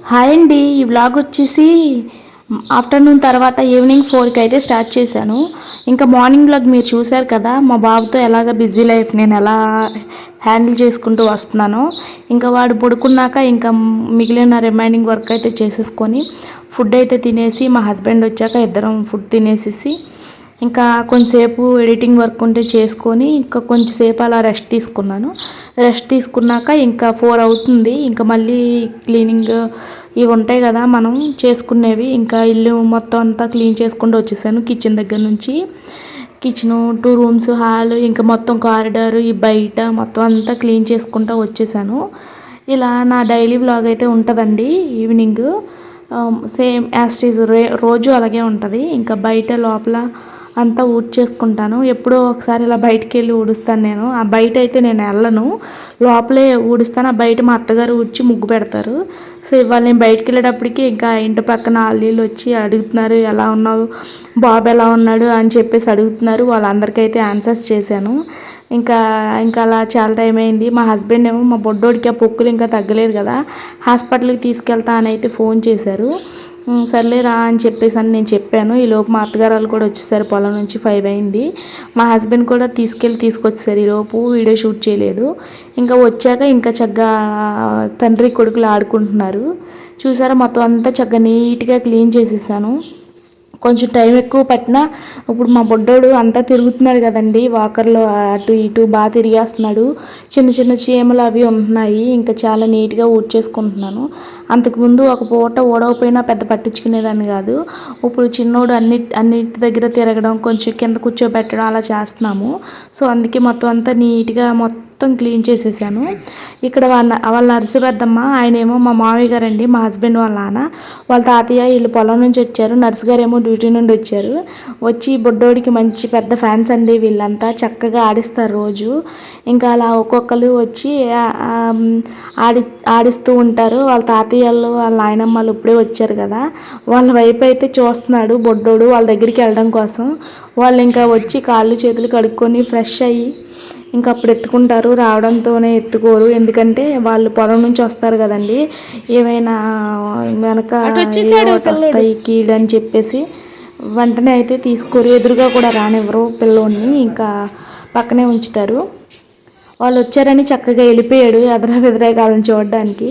Hi అండి. ఈ vlog వచ్చేసి ఆఫ్టర్నూన్ తర్వాత ఈవినింగ్ 4కి అయితే స్టార్ట్ చేశాను. ఇంకా మార్నింగ్ వ్లాగ్ మీరు చూశారు కదా, మా బాబుతో ఎలాగ బిజీ లైఫ్ నేను ఎలా హ్యాండిల్ చేసుకుంటూ వస్తున్నాను. ఇంకా వాడు పడుకున్నాక ఇంకా మిగిలిన రిమైనింగ్ వర్క్ అయితే చేసేసుకొని ఫుడ్ అయితే తినేసి, మా హస్బెండ్ వచ్చాక ఇద్దరం ఫుడ్ తినేసేసి ఇంకా కొంచెంసేపు ఎడిటింగ్ వర్క్ ఉంటే చేసుకొని ఇంకా కొంచెంసేపు అలా రెస్ట్ తీసుకున్నాను. రెస్ట్ తీసుకున్నాక ఇంకా 4 అవుతుంది. ఇంకా మళ్ళీ క్లీనింగ్ ఇవి ఉంటాయి కదా మనం చేసుకునేవి. ఇంకా ఇల్లు మొత్తం అంతా క్లీన్ చేసుకుంటూ వచ్చేసాను. కిచెన్ దగ్గర నుంచి కిచెను, 2 రూమ్స్, హాల్, ఇంకా మొత్తం కారిడార్, ఈ బయట మొత్తం అంతా క్లీన్ చేసుకుంటూ వచ్చేసాను. ఇలా నా డైలీ వ్లాగ్ అయితే ఉంటుందండి. Evening same as it is రోజు అలాగే ఉంటుంది. ఇంకా బయట లోపల అంతా ఊడ్చేసుకుంటాను. ఎప్పుడో ఒకసారి ఇలా బయటికి వెళ్ళి ఊడుస్తాను నేను. ఆ బయట అయితే నేను వెళ్ళను, లోపలే ఊడుస్తాను. ఆ బయట మా అత్తగారు ఊడ్చి ముగ్గు పెడతారు. సో ఇవాళ నేను బయటికి వెళ్ళేటప్పటికి ఇంకా ఇంటి పక్కన వాళ్ళు వచ్చి అడుగుతున్నారు, ఎలా ఉన్నావు బాబు, ఎలా ఉన్నాడు అని చెప్పేసి అడుగుతున్నారు. వాళ్ళందరికైతే ఆన్సర్స్ చేశాను. ఇంకా ఇంకా అలా చాలా టైం అయింది. మా హస్బెండ్ ఏమో మా బొడ్డోడికి ఆ పొక్కులు ఇంకా తగ్గలేదు కదా, హాస్పిటల్కి తీసుకెళ్తా అని అయితే ఫోన్ చేశారు. సర్లే రా అని చెప్పేసి అని నేను చెప్పాను. ఈలోపు మా అత్తగారు వాళ్ళు కూడా వచ్చేసారు. పొలం నుంచి 5 అయింది. మా హస్బెండ్ కూడా తీసుకొచ్చేసారు. ఈలోపు వీడియో షూట్ చేయలేదు. ఇంకా వచ్చాక ఇంకా చక్కగా తండ్రి కొడుకులు ఆడుకుంటున్నారు. చూసారా, మొత్తం అంతా చక్కగా నీట్గా క్లీన్ చేసేసాను. కొంచెం టైం ఎక్కువ పట్టినా ఇప్పుడు మా బొడ్డోడు అంతా తిరుగుతున్నాడు కదండి, వాకర్లో అటు ఇటు బాగా తిరిగేస్తున్నాడు. చిన్న చిన్న చీమలు అవి ఉంటున్నాయి. ఇంకా చాలా నీట్గా ఊడ్చేసుకుంటున్నాను. అంతకుముందు ఒక పూట ఊడకపోయినా పెద్ద పట్టించుకునేదాన్ని కాదు. ఇప్పుడు చిన్నోడు అన్నిటి దగ్గర తిరగడం, కొంచెం కింద కూర్చోబెట్టడం అలా చేస్తున్నాము. సో అందుకే మొత్తం అంతా నీట్గా మొత్తం క్లీన్ చేసేసాను. ఇక్కడ వాళ్ళ నర్సుపెద్దమ్మ, ఆయనేమో మా మామయ్య గారండి, మా హస్బెండ్ వాళ్ళ నాన్న, వాళ్ళ తాతయ్య వీళ్ళు పొలం నుంచి వచ్చారు. నర్సు గారేమో డ్యూటీ నుండి వచ్చారు. వచ్చి బొడ్డోడికి మంచి పెద్ద ఫ్యాన్స్ అండి, వీళ్ళంతా చక్కగా ఆడిస్తారు రోజు. ఇంకా అలా ఒక్కొక్కరు వచ్చి ఆడిస్తూ ఉంటారు. వాళ్ళ తాతయ్యలు వాళ్ళ నాయనమ్మలు ఇప్పుడే వచ్చారు కదా, వాళ్ళ వైపు అయితే చూస్తున్నాడు బొడ్డోడు వాళ్ళ దగ్గరికి వెళ్ళడం కోసం. వాళ్ళు ఇంకా వచ్చి కాళ్ళు చేతులు కడుక్కొని ఫ్రెష్ అయ్యి ఇంకా అప్పుడు ఎత్తుకుంటారు. రావడంతోనే ఎత్తుకోరు, ఎందుకంటే వాళ్ళు పొలం నుంచి వస్తారు కదండి, ఏమైనా వెనక వస్తాయి కీడని చెప్పేసి వెంటనే అయితే తీసుకోరు. ఎదురుగా కూడా రానివ్వరు పిల్లోని, ఇంకా పక్కనే ఉంచుతారు. వాళ్ళు వచ్చారని చక్కగా వెళ్ళిపోయాడు ఎదరా చూడడానికి.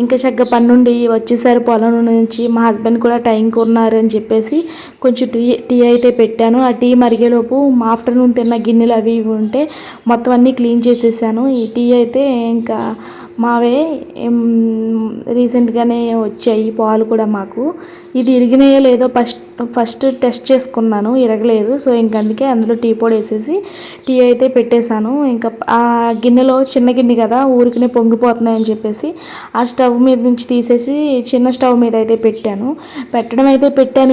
ఇంకా చక్కగా పని నుండి వచ్చేసారు పొలం నుంచి. మా హస్బెండ్ కూడా టైంకి ఉన్నారు అని చెప్పేసి కొంచెం టీ అయితే పెట్టాను. ఆ టీ మరిగేలోపు ఆఫ్టర్నూన్ తిన్న గిన్నెలు అవి ఇవి ఉంటే మొత్తం అన్నీ క్లీన్ చేసేసాను. ఈ టీ అయితే ఇంకా మావే రీసెంట్గానే వచ్చాయి పాలు కూడా మాకు. ఇది ఇరిగినాయో లేదో ఫస్ట్ టెస్ట్ చేసుకున్నాను, ఇరగలేదు. సో ఇంక అందుకే అందులో టీ పొడి వేసేసి టీ అయితే పెట్టేశాను. ఇంకా ఆ గిన్నెలో చిన్న గిన్నె కదా, ఊరికనే పొంగిపోతున్నాయని చెప్పేసి ఆ స్టవ్ మీద నుంచి తీసేసి చిన్న స్టవ్ మీద అయితే పెట్టాను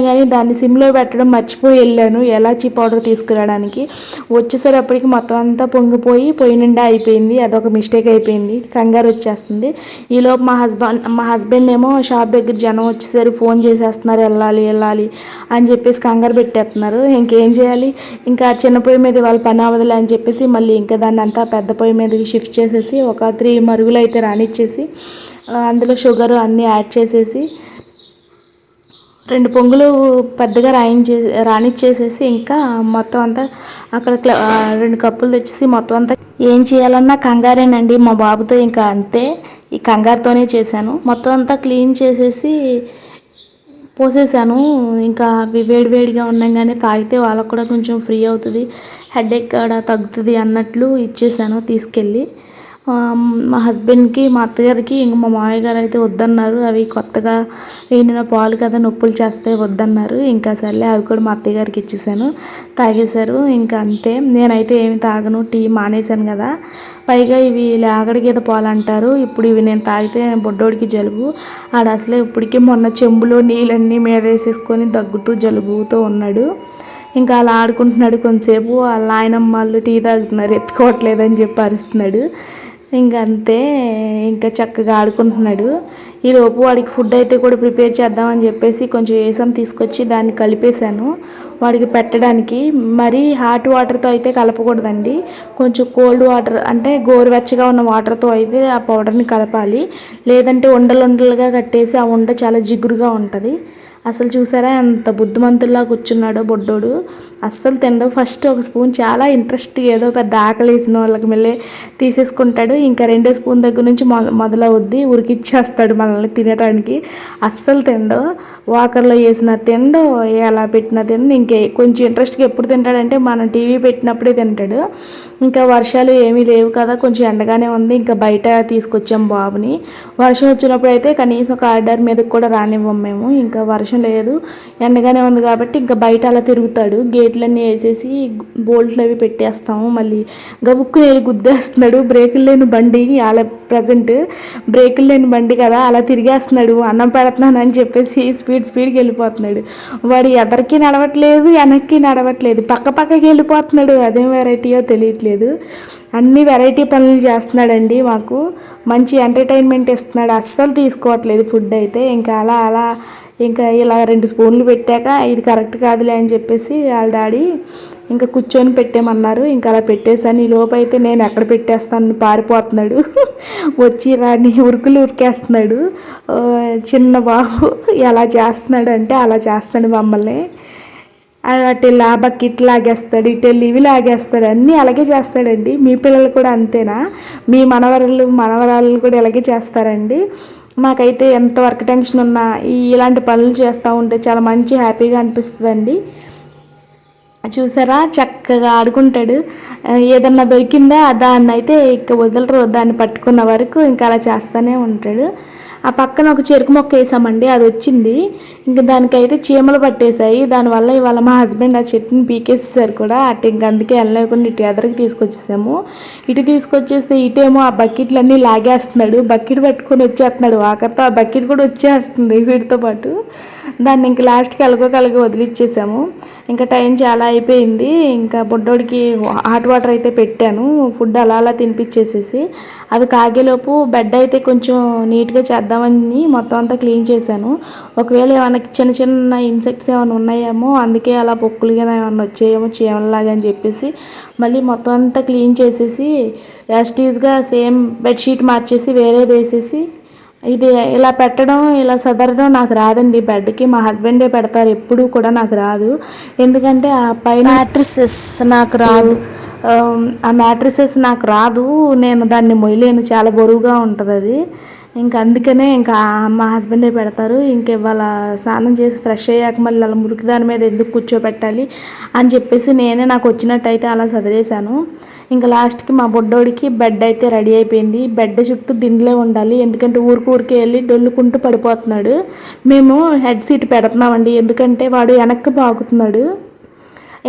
కానీ దాన్ని సిమ్లో పెట్టడం మర్చిపోయి వెళ్ళాను ఎలాచీ పౌడర్ తీసుకురావడానికి. వచ్చేసరికి మొత్తం అంతా పొంగిపోయి పొయ్యి నిండా అయిపోయింది. అదొక మిస్టేక్ అయిపోయింది, కంగారు వచ్చేస్తుంది. ఈలోపు మా హస్బెండ్ ఏమో షాప్ దగ్గర జనం వచ్చేసరికి ఫోన్ చేసేస్తున్నారు, వెళ్ళాలి అని చెప్పేసి కంగారు పెట్టేస్తున్నారు. ఇంకేం చేయాలి, ఇంకా చిన్న పొయ్యి మీద వాళ్ళ పని అవ్వదులే అని చెప్పేసి మళ్ళీ ఇంకా దాన్ని అంతా పెద్ద పొయ్యి మీదకి షిఫ్ట్ చేసేసి ఒక 3 మరుగులు అయితే రానిచ్చేసి అందులో షుగర్ అన్నీ యాడ్ చేసేసి 2 పొంగులు పెద్దగా రానిచ్చేసేసి ఇంకా మొత్తం అంతా అక్కడ 2 కప్పులు తెచ్చేసి మొత్తం అంతా ఏం చేయాలన్నా కంగారేనండి మా బాబుతో. ఇంకా అంతే, ఈ కంగారుతోనే చేశాను. మొత్తం అంతా క్లీన్ చేసేసి పోసేసాను. ఇంకా అవి వేడివేడిగా ఉండగానే తాగితే వాళ్ళకు కూడా కొంచెం ఫ్రీ అవుతుంది, హెడేక్ కూడా తగ్గుతుంది అన్నట్లు ఇచ్చేసాను తీసుకెళ్ళి. మా హస్బెండ్కి, మా అత్తగారికి, ఇంక మా మామయ్య గారు అయితే వద్దన్నారు. అవి కొత్తగా వేడిన పాలు కదా, నొప్పులు చేస్తే వద్దన్నారు. ఇంకా సర్లే అవి కూడా మా అత్తయ్య గారికి ఇచ్చేసాను, తాగేశారు. ఇంకా అంతే, నేనైతే ఏమి తాగను, టీ మానేశాను కదా. పైగా ఇవి లేగడి గీత పాలు అంటారు. ఇప్పుడు ఇవి నేను తాగితే బొడ్డోడికి జలుబు. ఆడ అసలే ఇప్పటికే మొన్న చెంబులో నీళ్ళన్నీ మీద వేసేసుకొని దగ్గుతూ జలుబుతో ఉన్నాడు. ఇంకా అలా ఆడుకుంటున్నాడు. కొంతసేపు వాళ్ళ నాయనమ్మ వాళ్ళు టీ తాగుతున్నారు, ఎత్తుకోవట్లేదని చెప్పి అరుస్తున్నాడు. ఇంకంతే, ఇంకా చక్కగా ఆడుకుంటున్నాడు. ఈలోపు వాడికి ఫుడ్ అయితే కూడా ప్రిపేర్ చేద్దామని చెప్పేసి కొంచెం ఏసం తీసుకొచ్చి దాన్ని కలిపేశాను వాడికి పెట్టడానికి. మరీ హాట్ వాటర్తో అయితే కలపకూడదండి, కొంచెం కోల్డ్ వాటర్ అంటే గోరువెచ్చగా ఉన్న వాటర్తో అయితే ఆ పౌడర్ని కలపాలి. లేదంటే ఉండలు ఉండలుగా కట్టేసి ఆ ఉండ చాలా జిగురుగా ఉంటుంది. అసలు చూసారా ఎంత బుద్ధిమంతుల్లా కూర్చున్నాడో బొడ్డోడు. అస్సలు తినడు. ఫస్ట్ ఒక స్పూన్ చాలా ఇంట్రెస్ట్, ఏదో పెద్ద ఆకలి వేసిన వాళ్ళకి మళ్ళీ తీసేసుకుంటాడు. ఇంకా రెండో స్పూన్ దగ్గర నుంచి మొదలవుద్ది, ఉరికిచ్చేస్తాడు మనల్ని తినడానికి. అస్సలు తినడు. వాకర్లో వేసిన తినడు, ఎలా పెట్టినా తినడు. ఇంకే కొంచెం ఇంట్రెస్ట్గా ఎప్పుడు తింటాడంటే మనం టీవీ పెట్టినప్పుడే తింటాడు. ఇంకా వర్షాలు ఏమీ లేవు కదా, కొంచెం ఎండగానే ఉంది. ఇంకా బయట తీసుకొచ్చాం బాబుని. వర్షం వచ్చినప్పుడు అయితే కనీసం కారిడార్ మీదకి కూడా రానివ్వం మేము. ఇంకా వర్షం లేదు, ఎండగానే ఉంది కాబట్టి ఇంకా బయట అలా తిరుగుతాడు. గేట్లన్నీ వేసేసి బోల్ట్లు అవి పెట్టేస్తాము. మళ్ళీ గబుక్కుని వెళ్ళి గుద్దేస్తున్నాడు. బ్రేకులు లేని బండి, అలా ప్రజెంట్ బ్రేకులు లేని బండి కదా, అలా తిరిగేస్తున్నాడు. అన్నం పెడుతున్నాను అని చెప్పేసి స్పీడ్కి వెళ్ళిపోతున్నాడు. వాడు ఎదరికి నడవట్లేదు, వెనక్కి నడవట్లేదు, పక్కకి వెళ్ళిపోతున్నాడు. అదేం వెరైటీయో తెలియట్లేదు. అన్ని వెరైటీ పనులు చేస్తున్నాడండి. మాకు మంచి ఎంటర్టైన్మెంట్ ఇస్తున్నాడు. అస్సలు తీసుకోవట్లేదు ఫుడ్ అయితే. ఇంకా అలా ఇంకా ఇలా 2 స్పూన్లు పెట్టాక ఇది కరెక్ట్ కాదులే అని చెప్పేసి వాళ్ళ డాడీ ఇంకా కూర్చొని పెట్టేమన్నారు. ఇంకా అలా పెట్టేసాను. ఈ లోపు అయితే నేను ఎక్కడ పెట్టేస్తాను పారిపోతున్నాడు. వచ్చి రాని ఉరికేస్తున్నాడు. చిన్న బాబు ఎలా చేస్తున్నాడు అంటే అలా చేస్తున్నాడు మమ్మల్ని. అటు ఆ బకెట్ లాగేస్తాడు, ఇటు ఇవి లాగేస్తాడు, అన్నీ అలాగే చేస్తాడండి. మీ పిల్లలు కూడా అంతేనా? మీ మనవరాళ్ళు కూడా ఇలాగే చేస్తారండి? మాకైతే ఎంత వర్క్ టెన్షన్ ఉన్నా ఇలాంటి పనులు చేస్తూ ఉంటే చాలా మంచి హ్యాపీగా అనిపిస్తుందండి. చూసారా చక్కగా ఆడుకుంటాడు. ఏదన్నా దొరికిందా దాన్ని అయితే ఇక వదలరు, దాన్ని పట్టుకున్న వరకు ఇంకా అలా చేస్తూనే ఉంటాడు. ఆ పక్కన ఒక చెరుకు మొక్క వేసామండి, అది వచ్చింది. ఇంకా దానికైతే చీమలు పట్టేశాయి. దానివల్ల ఇవాళ మా హస్బెండ్ ఆ చెట్టుని పీకేసేసారు కూడా. అటు ఇంక అందుకే వెళ్ళలేకుండా ఇటు ఎదరికి తీసుకొచ్చేసాము. ఇటు తీసుకొచ్చేస్తే ఇటేమో ఆ బకెట్లన్నీ లాగేస్తున్నాడు. బకెట్ పట్టుకొని వచ్చేస్తున్నాడు వాకర్తో. ఆ బకెట్ కూడా వచ్చేస్తుంది వీటితో పాటు. దాన్ని ఇంక లాస్ట్కి కలగ వదిలిచ్చేసాము. ఇంకా టైం చాలా అయిపోయింది. ఇంకా బుడ్డోడికి హాట్ వాటర్ అయితే పెట్టాను, ఫుడ్ అలా తినిపించేసేసి. అవి కాగేలోపు బెడ్ అయితే కొంచెం నీట్గా చేద్దామని మొత్తం అంతా క్లీన్ చేశాను. ఒకవేళ ఏమైనా చిన్న ఇన్సెక్ట్స్ ఏమైనా ఉన్నాయేమో, అందుకే అలా పొక్కులుగా ఏమైనా వచ్చాయేమో చీమల్లాగా అని చెప్పేసి మళ్ళీ మొత్తం అంతా క్లీన్ చేసేసి యాస్టీస్గా సేమ్ బెడ్షీట్ మార్చేసి వేరేది వేసేసి, ఇది ఇలా పెట్టడం ఇలా సదరడం నాకు రాదండి. బెడ్కి మా హస్బెండే పెడతారు ఎప్పుడు కూడా, నాకు రాదు. ఎందుకంటే ఆ పైన మ్యాట్రిసెస్ నాకు రాదు, ఆ మ్యాట్రిసెస్ నాకు రాదు. నేను దాన్ని మొయ్యలేను, చాలా బరువుగా ఉంటుంది అది. ఇంకా అందుకనే ఇంకా మా హస్బెండే పెడతారు. ఇంక ఇవాళ స్నానం చేసి ఫ్రెష్ అయ్యాక మళ్ళీ అలా మురికి దాని మీద ఎందుకు కూర్చోబెట్టాలి అని చెప్పేసి నేనే నాకు వచ్చినట్టయితే అలా సదిరేశాను. ఇంకా లాస్ట్కి మా బొడ్డోడికి బెడ్ అయితే రెడీ అయిపోయింది. బెడ్ చుట్టూ దిండ్లే ఉండాలి, ఎందుకంటే ఊరికే వెళ్ళి డొల్లుకుంటూ పడిపోతున్నాడు. మేము హెడ్ సీట్ పెడుతున్నామండి, ఎందుకంటే వాడు వెనక్కి పాకుతున్నాడు.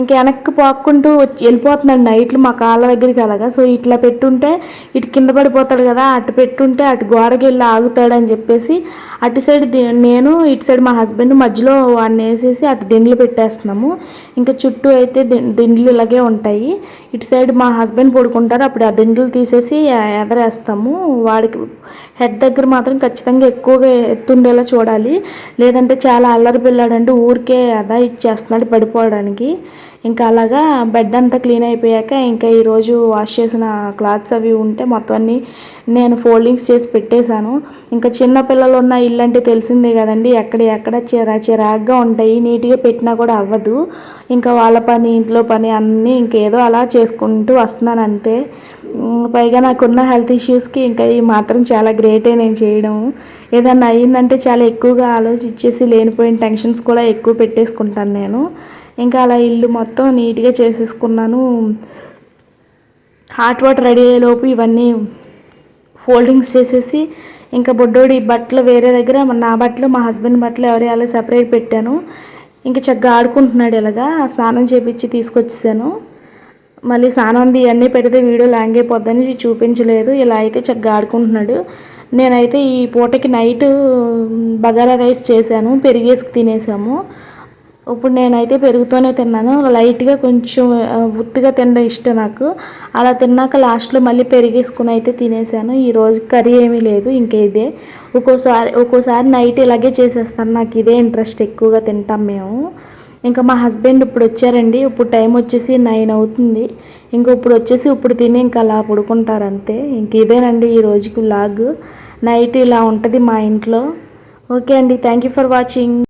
ఇంకా వెనక్కి పాక్కుంటూ వచ్చి వెళ్ళిపోతున్నాడు నైట్లు మా కాళ్ళ దగ్గరికి అలాగా. సో ఇట్లా పెట్టుంటే ఇటు కింద పడిపోతాడు కదా, అటు పెట్టుంటే అటు గోడకి వెళ్ళి ఆగుతాడు అని చెప్పేసి అటు సైడ్ నేను, ఇటు సైడ్ మా హస్బెండ్ మధ్యలో వాడిని వేసేసి అటు దిండ్లు పెట్టేస్తున్నాము. ఇంకా చుట్టూ అయితే దిండ్లు ఇలాగే ఉంటాయి. ఇటు సైడ్ మా హస్బెండ్ పడుకుంటారు, అప్పుడు ఆ దిండ్లు తీసేసి ఎదరేస్తాము. వాడికి హెడ్ దగ్గర మాత్రం ఖచ్చితంగా ఎక్కువగా ఎత్తుండేలా చూడాలి, లేదంటే చాలా అల్లరి పిల్లాడంటే ఊరికే అదా ఇచ్చేస్తున్నాడు పడిపోవడానికి. ఇంకా అలాగా బెడ్ అంతా క్లీన్ అయిపోయాక ఇంకా ఈరోజు వాష్ చేసిన క్లాత్స్ అవి ఉంటే మొత్తం అన్నీ నేను ఫోల్డింగ్స్ చేసి పెట్టేశాను. ఇంకా చిన్నపిల్లలు ఉన్న ఇల్లు అంటే తెలిసిందే కదండి, ఎక్కడ చిరాగ్గా ఉంటాయి, నీట్గా పెట్టినా కూడా అవ్వదు. ఇంకా వాళ్ళ పని ఇంట్లో పని అన్నీ ఇంకేదో అలా చేసుకుంటూ వస్తున్నాను అంతే. పైగా నాకున్న హెల్త్ ఇష్యూస్కి ఇంకా ఈ మాత్రం చాలా గ్రేటే నేను చేయడం. ఏదన్నా అయ్యిందంటే చాలా ఎక్కువగా ఆలోచించేసి లేనిపోయిన టెన్షన్స్ కూడా ఎక్కువ పెట్టేసుకుంటాను నేను. ఇంకా అలా ఇల్లు మొత్తం నీట్గా చేసేసుకున్నాను. హాట్ వాటర్ రెడీ అయ్యేలోపు ఇవన్నీ ఫోల్డింగ్స్ చేసేసి ఇంకా బొడ్డోడి బట్టలు వేరే దగ్గర, నా బట్టలు మా హస్బెండ్ బట్టలు ఎవరి అలా సెపరేట్ పెట్టాను. ఇంకా చక్కగా ఆడుకుంటున్నాడు. ఇలాగా స్నానం చేపించి తీసుకొచ్చేసాను. మళ్ళీ స్నానం ఇవన్నీ పెడితే వీడియో లాంగ్ అయిపోద్దని చూపించలేదు. ఇలా అయితే చక్కగా ఆడుకుంటున్నాడు. నేనైతే ఈ పూటకి నైట్ బగారా రైస్ చేశాను, పెరిగేసుకు తినేసాము. ఇప్పుడు నేనైతే పెరుగుతోనే తిన్నాను. లైట్గా కొంచెం ఉత్తిగా తినడం ఇష్టం నాకు. అలా తిన్నాక లాస్ట్లో మళ్ళీ పెరిగేసుకుని అయితే తినేసాను. ఈరోజు కర్రీ ఏమీ లేదు, ఇంకే ఇదే. ఒక్కోసారి నైట్ ఇలాగే చేసేస్తాను. నాకు ఇదే ఇంట్రెస్ట్, ఎక్కువగా తింటాం మేము. ఇంకా మా హస్బెండ్ ఇప్పుడు వచ్చారండి. ఇప్పుడు టైం వచ్చేసి 9 అవుతుంది. ఇప్పుడు తిని ఇంకా అలా పడుకుంటారు అంతే. ఇంక ఇదేనండి ఈ రోజుకి వ్లాగ్. నైట్ ఇలా ఉంటుంది మా ఇంట్లో. ఓకే అండి, థ్యాంక్ యూ ఫర్ వాచింగ్.